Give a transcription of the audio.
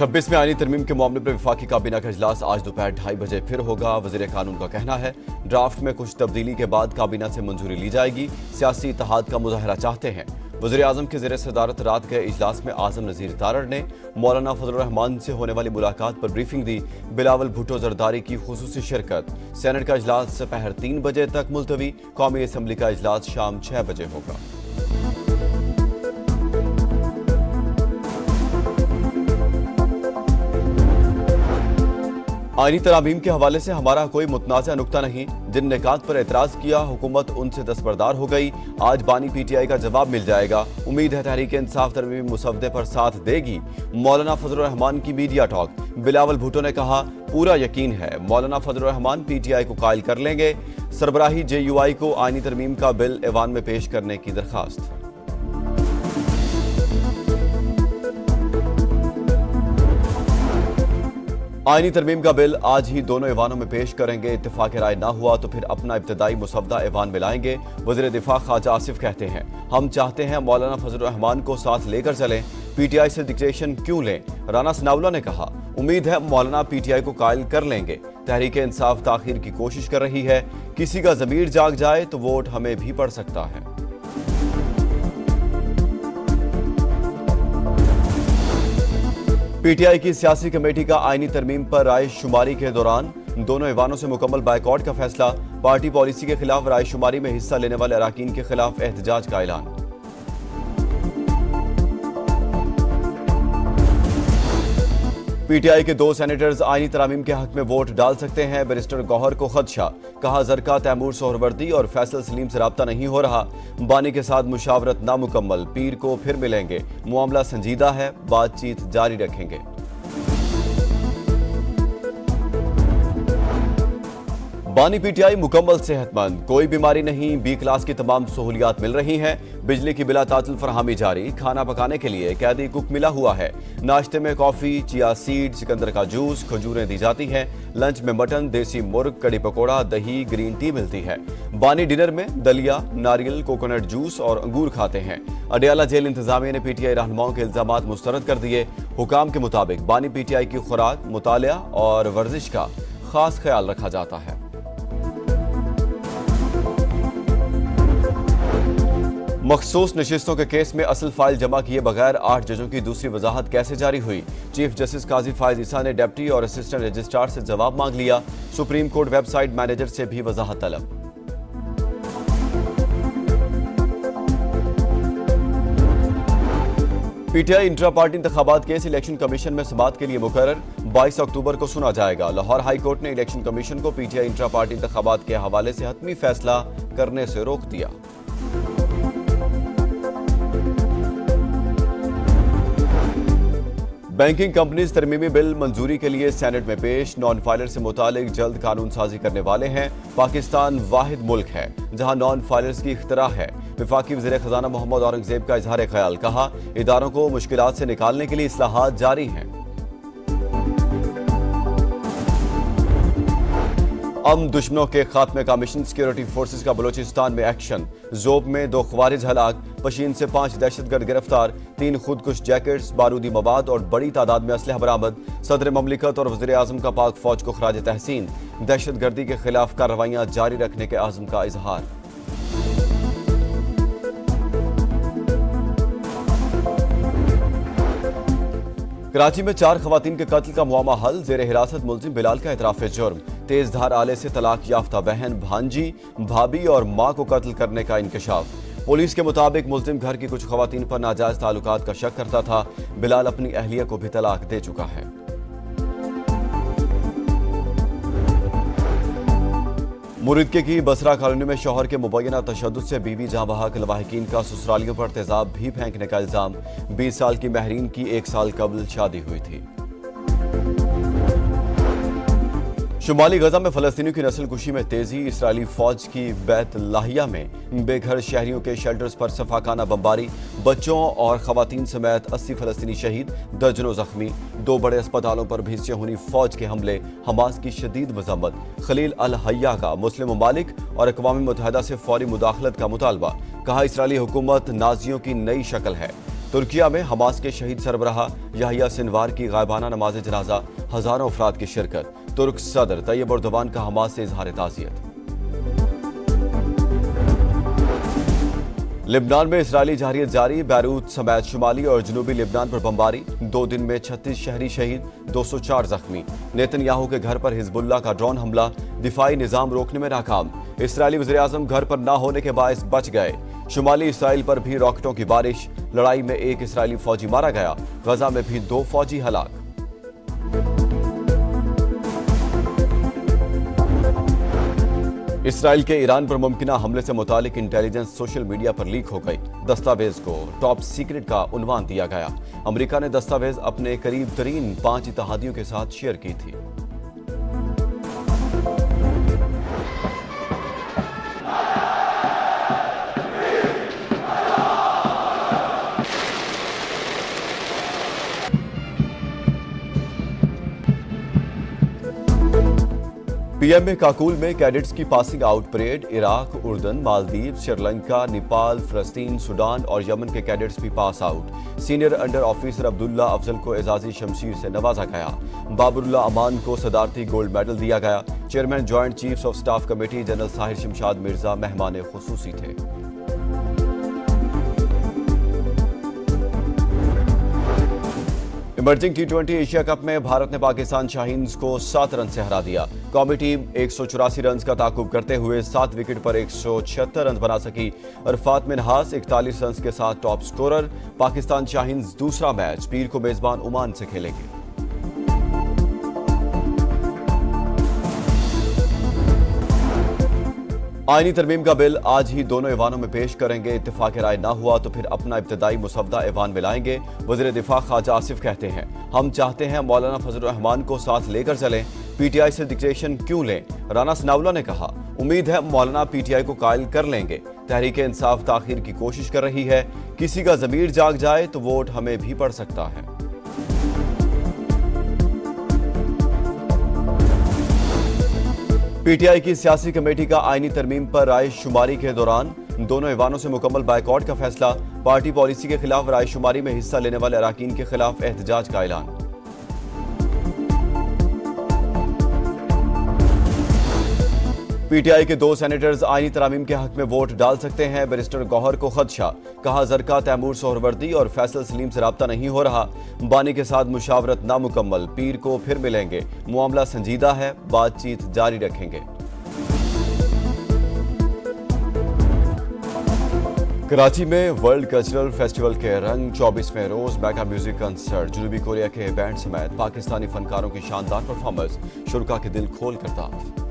26वें आईनी तरमीम के मामले पर वफाकी काबीना का इजलास आज दोपहर 2:30 बजे फिर होगा। वज़ीर कानून का कहना है ड्राफ्ट में कुछ तब्दीली के बाद काबीना से मंजूरी ली जाएगी। सियासी इत्तेहाद का मुजाहरा चाहते हैं। वज़ीर आज़म के ज़ेर सदारत रात गए इजलास में आज़म नज़ीर तारड़ ने मौलाना फजलुर रहमान से होने वाली मुलाकात पर ब्रीफिंग दी। बिलावल भुट्टो जरदारी की खुसूसी शिरकत। सेनेट का इजलास दोपहर 3 बजे तक मुलतवी। कौमी असम्बली का इजलास शाम 6 बजे होगा। आईनी तरामीम के हवाले से हमारा कोई मुतनाज़ा नुक्ता नहीं। जिन निकात पर एतराज़ किया हुकूमत उनसे दस्तबरदार हो गई। आज बानी PTI का जवाब मिल जाएगा। उम्मीद है तहरीक इंसाफ तरमीमी मुसवदे पर साथ देगी। मौलाना फजलुर रहमान की मीडिया टॉक। बिलावल भुट्टो ने कहा पूरा यकीन है मौलाना फजलुर रहमान PTI को कायल कर लेंगे। सरबराही JUI को आईनी तरमीम का बिल ऐवान में पेश करने की दरखास्त। आईनी तरमीम का बिल आज ही दोनों ऐवानों में पेश करेंगे। इत्तेफाक राय ना हुआ तो फिर अपना इब्तदाई मुसवदा ऐवान में लाएंगे। वज़ीर दिफा ख्वाजा आसिफ कहते हैं हम चाहते हैं मौलाना फजलुर रहमान को साथ लेकर चलें। PTI से डिक्टेशन क्यों लें। राना सनाउल्लाह ने कहा उम्मीद है मौलाना PTI को कायल कर लेंगे। तहरीक इंसाफ ताखीर की कोशिश कर रही है। किसी का ज़मीर जाग जाए तो वोट हमें भी पड़ सकता है। PTI की सियासी कमेटी का आईनी तरमीम पर राय शुमारी के दौरान दोनों ऐवानों से मुकम्मल बायकॉट का फैसला। पार्टी पॉलिसी के खिलाफ राय शुमारी में हिस्सा लेने वाले अराकीन के खिलाफ एहतजाज का ऐलान। PTI के 2 सेनेटर्स आईनी तरामीम के हक में वोट डाल सकते हैं। बैरिस्टर गौहर को खदशा। कहा जरका तैमूर सोहरवर्दी और फैसल सलीम से राब्ता नहीं हो रहा। बानी के साथ मुशावरत नामुकम्मल। पीर को फिर मिलेंगे। मामला संजीदा है। बातचीत जारी रखेंगे। बानी PTI मुकम्मल सेहतमंद। कोई बीमारी नहीं। B क्लास की तमाम सहूलियात मिल रही हैं। बिजली की बिला तातिल फरहमी जारी। खाना पकाने के लिए कैदी कुक मिला हुआ है। नाश्ते में कॉफी, चिया सीड, सिकंदर का जूस, खजूरें दी जाती हैं। लंच में मटन, देसी मुर्ग, कड़ी पकौड़ा, दही, ग्रीन टी मिलती है। बानी डिनर में दलिया, नारियल, कोकोनट जूस और अंगूर खाते हैं। अडियाला जेल इंतजामिया ने PTI रहनुमाओं के इल्जामात मुस्तरद कर दिए। हुकाम के मुताबिक बानी PTI की खुराक, मुतालिया और वर्जिश का खास ख्याल रखा जाता है। मखसूस नशिस्तों के केस में असल फाइल जमा किए बगैर 8 जजों की दूसरी वजाहत कैसे जारी हुई। चीफ जस्टिस काजी फायज ईसा ने डिप्टी और असिस्टेंट रजिस्ट्रार से जवाब मांग लिया। सुप्रीम कोर्ट वेबसाइट मैनेजर से भी वजाहत तलब। PTI इंट्रा पार्टी इंतखाबात केस इलेक्शन कमीशन में समाअत के लिए मुकर्रर। 22 अक्टूबर को सुना जाएगा। लाहौर हाई कोर्ट ने इलेक्शन कमीशन को PTI इंट्रा पार्टी इंतखाबात के हवाले से हतमी फैसला करने से रोक दिया। बैंकिंग कंपनीज तरमीमी बिल मंजूरी के लिए सेनेट में पेश। नॉन फाइलर से मुतालिक जल्द कानून साजी करने वाले हैं। पाकिस्तान वाहिद मुल्क है जहां नॉन फाइलर्स की इख्तरा है। वफाकी वज़ीर खजाना मोहम्मद औरंगजेब का इजहार ख्याल। कहा इदारों को मुश्किलात से निकालने के लिए इस्लाहात जारी हैं। दुश्मनों के खात्मे का मिशन। सिक्योरिटी फोर्सेस का बलोचिस्तान में एक्शन। जोब में 2 ख्वारिज हलाक। पशीन से 5 दहशतगर्द गिरफ्तार। 3 खुदकुश जैकेट्स, बारूदी मवाद और बड़ी तादाद में असलहा बरामद। सदर ममलिकत और वज़ीर आज़म का पाक फौज को खराज तहसीन। दहशतगर्दी के खिलाफ कार्रवाइयां जारी रखने के आज़म का इजहार। कराची में 4 खवातीन के कत्ल का मुआमा हल। जेर हिरासत मुलजिम बिलाल का इतराफ़ जुर्म। तेज धार आले से तलाक याफ्ता बहन, भांजी, भाभी और मां को कत्ल करने का इंकशाफ। पुलिस के मुताबिक मुलजिम घर की कुछ खवातीन पर नाजायज ताल्लुकात का शक करता था। बिलाल अपनी अहलिया को भी तलाक दे चुका है। मुरिदके की बसरा कॉलोनी में शौहर के मुबैना तशद्दुद से बीवी जहां बहक लवाहिकीन का ससुरालियों पर तेजाब भी फेंकने का इल्जाम। 20 साल की महरीन की 1 साल कबल शादी हुई थी। शुमाली गजा में फलस्तीनियों की नस्लकुशी में तेजी। इसराइली फौज की बैत लाहिया में बेघर शहरियों के शेल्टर्स पर सफाकाना बमबारी। बच्चों और खवातीन समेत 80 फलस्तीनी शहीद, दर्जनों जख्मी। 2 बड़े अस्पतालों पर भी सियोनी फौज के हमले। हमास की शदीद मजम्मत। खलील अल हय्या का मुस्लिम ममालिक और अक़वाम मुत्तहिदा से फौरी मुदाखलत का मुतालबा। कहा इसराइली हुकूमत नाजियों की नई शक्ल है। तुर्किया में हमास के शहीद सरबराह याहिया सिनवार की गायबाना नमाज जनाजा, हजारों अफराद की शिरकत। तुर्क सदर तैयब एर्दोगान का हमास से इजहार ताज़ियत। लिबनान में इजरायली जहरीत जारी, बैरूत समेत शुमाली और जनूबी लिबनान पर बमबारी। 2 दिन में 36 शहरी शहीद, 204 जख्मी। नेतन्याहू के घर पर हिजबुल्लाह का ड्रोन हमला, दिफाई निजाम रोकने में नाकाम। इस्राएली वज़ीर-ए-आज़म घर पर ना होने के बायस बच गए। शुमाली इसराइल पर भी रॉकेटों की बारिश, लड़ाई में 1 इस्राएली फौजी मारा गया। गजा में भी 2 फौजी हलाक। इसराइल के ईरान पर मुमकिना हमले से मुतालिक इंटेलिजेंस सोशल मीडिया पर लीक हो गई। दस्तावेज को टॉप सीक्रेट का उन्वान दिया गया। अमेरिका ने दस्तावेज अपने करीब तरीन 5 इत्तेहादियों के साथ शेयर की थी। पीएमए काकुल में कैडेट्स की पासिंग आउट परेड। इराक, उर्दन, मालदीव, श्रीलंका, नेपाल, फलस्तीन, सूडान और यमन के कैडेट्स भी pass out. Senior under officer Abdullah Afzal को एजाजी शमशीर से नवाजा गया। बाबरुल्ला अमान को सदारती गोल्ड मेडल दिया गया। Chairman joint chiefs of staff committee general Sahir Shamshad Mirza मेहमान खुसूसी थे। इमर्जिंग T20 एशिया कप में भारत ने पाकिस्तान शाहीन्स को 7 रन से हरा दिया। कौमी टीम 184 रन का ताकुब करते हुए 7 विकेट पर 176 रन बना सकी। अरफात मिन्हास 41 रन के साथ टॉप स्कोरर। पाकिस्तान शाहीन्स दूसरा मैच पीर को मेजबान ओमान से खेलेंगे। आईनी तरमीम का बिल आज ही दोनों ऐवानों में पेश करेंगे। इत्तेफाक राय ना हुआ तो फिर अपना इब्तदाई मुसवदा ऐवान में लाएंगे। वज़ीर दिफा ख्वाजा आसिफ कहते हैं, हम चाहते हैं मौलाना फजल रहमान को साथ लेकर चलें। पीटीआई से डिक्टेशन क्यों लें? राना सनाउल्लाह ने कहा, उम्मीद है मौलाना पीटीआई को कायल कर लेंगे। तहरीक इंसाफ ताखीर की कोशिश कर रही है। किसी का ज़मीर जाग जाए तो वोट हमें भी पड़ सकता है। पीटीआई की सियासी कमेटी का आईनी तरमीम पर राय शुमारी के दौरान दोनों ऐवानों से मुकम्मल बायकॉट का फैसला। पार्टी पॉलिसी के खिलाफ राय शुमारी में हिस्सा लेने वाले अराकीन के खिलाफ एहतजाज का ऐलान। पीटीआई के 2 सेनेटर्स आईनी तरामीम के हक में वोट डाल सकते हैं। बैरिस्टर गौहर को खदशा, कहा जरका तैमूर सोहरवर्दी और फैसल सलीम से राब्ता नहीं हो रहा। बानी के साथ मुशावरत नामुकम्मल, पीर को फिर मिलेंगे। मामला संजीदा है, बातचीत जारी रखेंगे। कराची में वर्ल्ड कल्चरल फेस्टिवल के रंग, 24वें रोज मेगा म्यूजिक कंसर्ट। जनूबी कोरिया के बैंड समेत पाकिस्तानी फनकारों की शानदार परफॉर्मेंस, शुरका के दिल खोल कर दाद।